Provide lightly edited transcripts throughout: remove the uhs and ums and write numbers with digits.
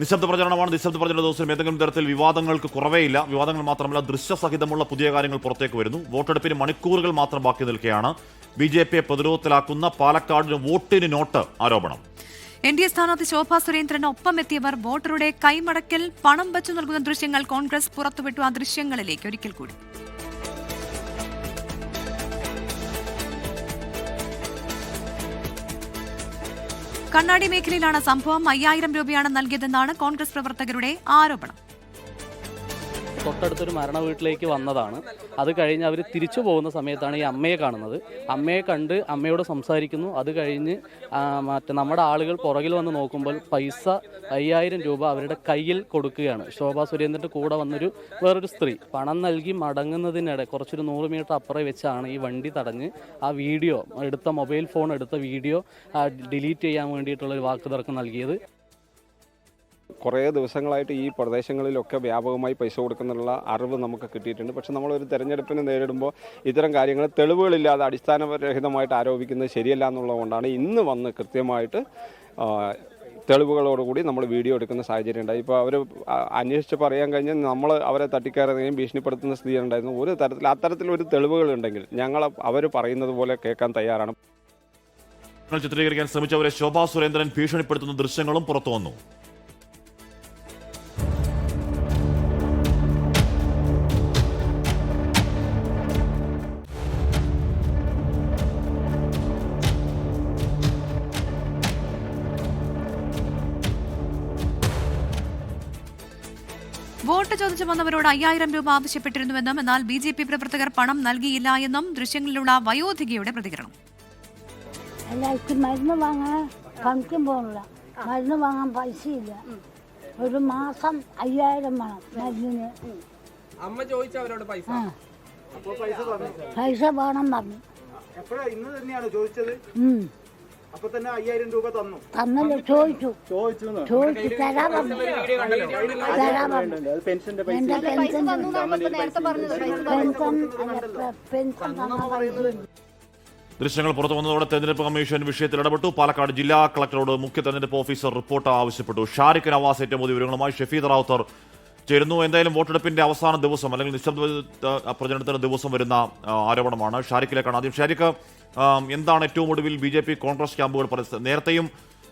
നിശബ്ദ പ്രചരണമാണ്. നിശബ്ദ പ്രചരണ ദിവസം ഏതെങ്കിലും തരത്തിൽ വിവാദങ്ങൾക്ക് കുറവേയില്ല. വിവാദങ്ങൾ മാത്രമല്ല, ദൃശ്യസഹിതമുള്ള പുതിയ കാര്യങ്ങൾ പുറത്തേക്ക് വരുന്നു. വോട്ടെടുപ്പിന് മണിക്കൂറുകൾ മാത്രം ബാക്കി നിൽക്കുകയാണ്. BJP പ്രതിരോധത്തിലാക്കുന്ന പാലക്കാടിന് വോട്ടിന് നോട്ട് ആരോപണം. NDA സ്ഥാനാർത്ഥി ശോഭാ സുരേന്ദ്രന് ഒപ്പമെത്തിയവർ വോട്ടറുടെ കൈമടക്കിൽ പണം വച്ചു നൽകുന്ന ദൃശ്യങ്ങൾ കോൺഗ്രസ് പുറത്തുവിട്ടു. ആ ദൃശ്യങ്ങളിലേക്ക് ഒരിക്കൽ കൂടി. കണ്ണാടി മേഖലയിലാണ് സംഭവം. 5000 രൂപയാണ് നൽകിയതെന്നാണ് കോൺഗ്രസ് പ്രവർത്തകരുടെ ആരോപണം. തൊട്ടടുത്തൊരു മരണ വീട്ടിലേക്ക് വന്നതാണ്. അത് കഴിഞ്ഞ് അവർ തിരിച്ചു പോകുന്ന സമയത്താണ് ഈ അമ്മയെ കാണുന്നത്. അമ്മയെ കണ്ട് അമ്മയോട് സംസാരിക്കുന്നു. അത് കഴിഞ്ഞ് നമ്മുടെ ആളുകൾ പുറകിൽ വന്ന് നോക്കുമ്പോൾ പൈസ 5000 രൂപ അവരുടെ കയ്യിൽ കൊടുക്കുകയാണ്. ശോഭാ സുരേന്ദ്രൻ്റെ കൂടെ വന്നൊരു വേറൊരു സ്ത്രീ പണം നൽകി മടങ്ങുന്നതിനിടെ കുറച്ചൊരു 100 മീറ്റർ അപ്പുറം വെച്ചാണ് ഈ വണ്ടി തടഞ്ഞ് ആ വീഡിയോ മൊബൈൽ ഫോൺ എടുത്ത വീഡിയോ ഡിലീറ്റ് ചെയ്യാൻ വേണ്ടിയിട്ടുള്ളൊരു വാക്കുതർക്കം നൽകിയത്. കുറേ ദിവസങ്ങളായിട്ട് ഈ പ്രദേശങ്ങളിലൊക്കെ വ്യാപകമായി പൈസ കൊടുക്കുന്നുള്ള അറിവ് നമുക്ക് കിട്ടിയിട്ടുണ്ട്. പക്ഷെ നമ്മളൊരു തെരഞ്ഞെടുപ്പിനെ നേരിടുമ്പോൾ ഇത്തരം കാര്യങ്ങൾ തെളിവുകളില്ലാതെ അടിസ്ഥാനരഹിതമായിട്ട് ആരോപിക്കുന്നത് ശരിയല്ല എന്നുള്ളതുകൊണ്ടാണ് ഇന്ന് വന്ന് കൃത്യമായിട്ട് തെളിവുകളോടുകൂടി നമ്മൾ വീഡിയോ എടുക്കുന്ന സാഹചര്യം ഉണ്ടായി. ഇപ്പോൾ അവർ അന്വേഷിച്ച് പറയാൻ കഴിഞ്ഞാൽ നമ്മൾ അവരെ തട്ടിക്കയറുകയും ഭീഷണിപ്പെടുത്തുന്ന സ്ഥിതി ഉണ്ടായിരുന്നു. ഒരു തരത്തിൽ അത്തരത്തിലൊരു തെളിവുകളുണ്ടെങ്കിൽ ഞങ്ങൾ അവർ പറയുന്നത് പോലെ കേൾക്കാൻ തയ്യാറാണ്. ചിത്രീകരിക്കാൻ ശ്രമിച്ചവരെ ശോഭാ സുരേന്ദ്രൻ ഭീഷണിപ്പെടുത്തുന്ന ദൃശ്യങ്ങളും പുറത്തു വന്നു. വോട്ട് ചോദിച്ചു വന്നവരോട് 5000 രൂപ ആവശ്യപ്പെട്ടിരുന്നുവെന്നും എന്നാൽ BJP പ്രവർത്തകർ പണം നൽകിയില്ല എന്നും ദൃശ്യങ്ങളിലുള്ള വയോധികയുടെ പ്രതികരണം. മരുന്ന് വാങ്ങാൻ പണിക്കും പോകണില്ല, മരുന്ന് വാങ്ങാൻ പൈസയില്ല, ഒരു മാസം 5000 വേണം മരുന്നിന്. അമ്മ ചോദിച്ചു അവരോട് പൈസ വേണം പറഞ്ഞു. ഇന്ന് തന്നെയാണ് ചോദിച്ചത്. അപ്പൊ തന്നെ 5000 രൂപ തന്നു. തന്നല്ലോ, ചോദിച്ചു തരാൻ പറഞ്ഞു. ദൃശ്യങ്ങൾ പുറത്തു വന്നതോടെ തെരഞ്ഞെടുപ്പ് കമ്മീഷൻ വിഷയത്തിൽ ഇടപെട്ടു. പാലക്കാട് ജില്ലാ കളക്ടറോട് മുഖ്യ തെരഞ്ഞെടുപ്പ് ഓഫീസർ റിപ്പോർട്ട് ആവശ്യപ്പെട്ടു. ഷാരിഖ് നവാസ് ഏറ്റവും പുതിയ വിവരങ്ങളുമായി ഷഫീദ് റാവുത്തർ ചേരുന്നു. എന്തായാലും വോട്ടെടുപ്പിന്റെ അവസാന ദിവസം അല്ലെങ്കിൽ നിശബ്ദ പ്രചരണത്തിന്റെ ദിവസം വരുന്ന ആരോപണമാണ്. ഷാരിഖിലേക്കാണ് ആദ്യം. ഷാരിഖ്, എന്താണ് ഏറ്റവും ഒടുവിൽ BJP കോൺഗ്രസ് ക്യാമ്പുകൾ പറയുന്നത്? നേരത്തെയും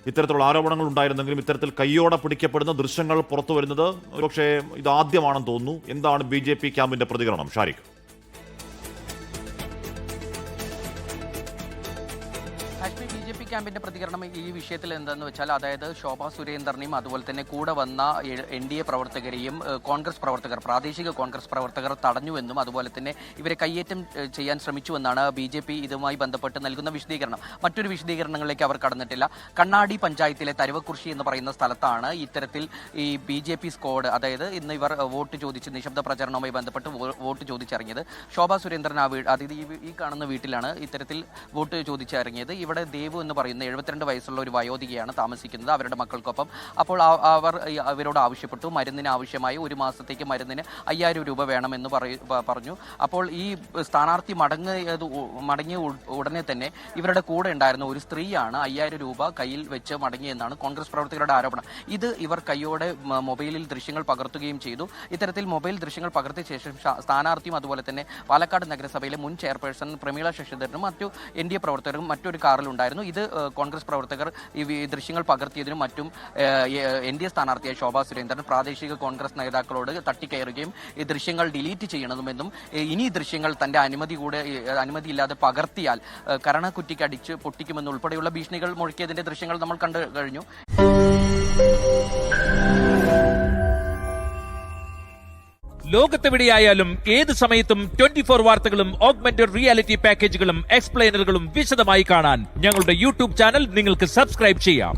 ഇത്തരത്തിലുള്ള ആരോപണങ്ങൾ ഉണ്ടായിരുന്നെങ്കിലും ഇത്തരത്തിൽ കയ്യോടെ പിടിക്കപ്പെടുന്ന ദൃശ്യങ്ങൾ പുറത്തു വരുന്നത് ഒരുപക്ഷെ ഇതാദ്യമാണെന്ന് തോന്നുന്നു. എന്താണ് BJP ക്യാമ്പിന്റെ പ്രതികരണം, ഷാരിഖ്? BJP ക്യാമ്പിന്റെ പ്രതികരണം ഈ വിഷയത്തിൽ എന്താണെന്ന് വെച്ചാൽ, അതായത് ശോഭാ സുരേന്ദ്രനെയും അതുപോലെ തന്നെ കൂടെ വന്ന NDA പ്രവർത്തകരെയും കോൺഗ്രസ് പ്രവർത്തകർ, പ്രാദേശിക കോൺഗ്രസ് പ്രവർത്തകർ തടഞ്ഞുവെന്നും അതുപോലെ തന്നെ ഇവരെ കയ്യേറ്റം ചെയ്യാൻ ശ്രമിച്ചുവെന്നാണ് BJP ഇതുമായി ബന്ധപ്പെട്ട് നൽകുന്ന വിശദീകരണം. മറ്റൊരു വിശദീകരണങ്ങളിലേക്ക് അവർ കടന്നിട്ടില്ല. കണ്ണാടി പഞ്ചായത്തിലെ തരുവക്കുറിശി എന്ന് പറയുന്ന സ്ഥലത്താണ് ഇത്തരത്തിൽ ഈ BJP സ്ക്വാഡ്, അതായത് ഇന്ന് ഇവർ വോട്ട് ചോദിച്ച് നിശബ്ദ പ്രചരണവുമായി ബന്ധപ്പെട്ട് വോട്ട് ചോദിച്ചിറങ്ങിയത്. ശോഭാ സുരേന്ദ്രൻ അതായത് ഈ കാണുന്ന വീട്ടിലാണ് ഇത്തരത്തിൽ വോട്ട് ചോദിച്ചിറങ്ങിയത്. ഇവിടെ ദേവു എന്ന് പറയുന്ന 72 വയസ്സുള്ള ഒരു വയോധികയാണ് താമസിക്കുന്നത്, അവരുടെ മക്കൾക്കൊപ്പം. അപ്പോൾ അവരോട് ആവശ്യപ്പെട്ടു, മരുന്നിന് ആവശ്യമായി ഒരു മാസത്തേക്ക് മരുന്നിന് 5000 രൂപ വേണമെന്ന് പറഞ്ഞു. അപ്പോൾ ഈ സ്ഥാനാർത്ഥി മടങ്ങിയ ഉടനെ തന്നെ ഇവരുടെ കൂടെ ഉണ്ടായിരുന്ന ഒരു സ്ത്രീയാണ് 5000 രൂപ കയ്യിൽ വെച്ച് മടങ്ങിയെന്നാണ് കോൺഗ്രസ് പ്രവർത്തകരുടെ ആരോപണം. ഇത് ഇവർ കയ്യോടെ മൊബൈലിൽ ദൃശ്യങ്ങൾ പകർത്തുകയും ചെയ്തു. ഇത്തരത്തിൽ മൊബൈൽ ദൃശ്യങ്ങൾ പകർത്തിയ ശേഷം സ്ഥാനാർത്ഥിയും അതുപോലെ തന്നെ പാലക്കാട് നഗരസഭയിലെ മുൻ ചെയർപേഴ്സൺ പ്രമീള ശശിധരനും മറ്റു NDA പ്രവർത്തകരും മറ്റൊരു കാറിലുണ്ടായിരുന്നു. ഇത് കോൺഗ്രസ് പ്രവർത്തകർ ഈ ദൃശ്യങ്ങൾ പകർത്തിയതിനും മറ്റും NDA സ്ഥാനാർത്ഥിയായ ശോഭാ സുരേന്ദ്രൻ പ്രാദേശിക കോൺഗ്രസ് നേതാക്കളോട് തട്ടിക്കയറുകയും ഈ ദൃശ്യങ്ങൾ ഡിലീറ്റ് ചെയ്യണമെന്നും ഇനി ഈ ദൃശ്യങ്ങൾ തന്റെ അനുമതിയില്ലാതെ പകർത്തിയാൽ കരണക്കുറ്റിക്ക് അടിച്ച് പൊട്ടിക്കുമെന്നുൾപ്പെടെയുള്ള ഭീഷണികൾ മുഴക്കിയതിന്റെ ദൃശ്യങ്ങൾ നമ്മൾ കണ്ടു കഴിഞ്ഞു. ലോകത്തെവിടെയായാലും ഏത് സമയത്തും 24 വാർത്തകളും ഓഗ്മെന്റഡ് റിയാലിറ്റി പാക്കേജുകളും എക്സ്പ്ലെയിനറുകളും വിശദമായി കാണാൻ ഞങ്ങളുടെ YouTube ചാനൽ നിങ്ങൾക്ക് സബ്സ്ക്രൈബ് ചെയ്യാം.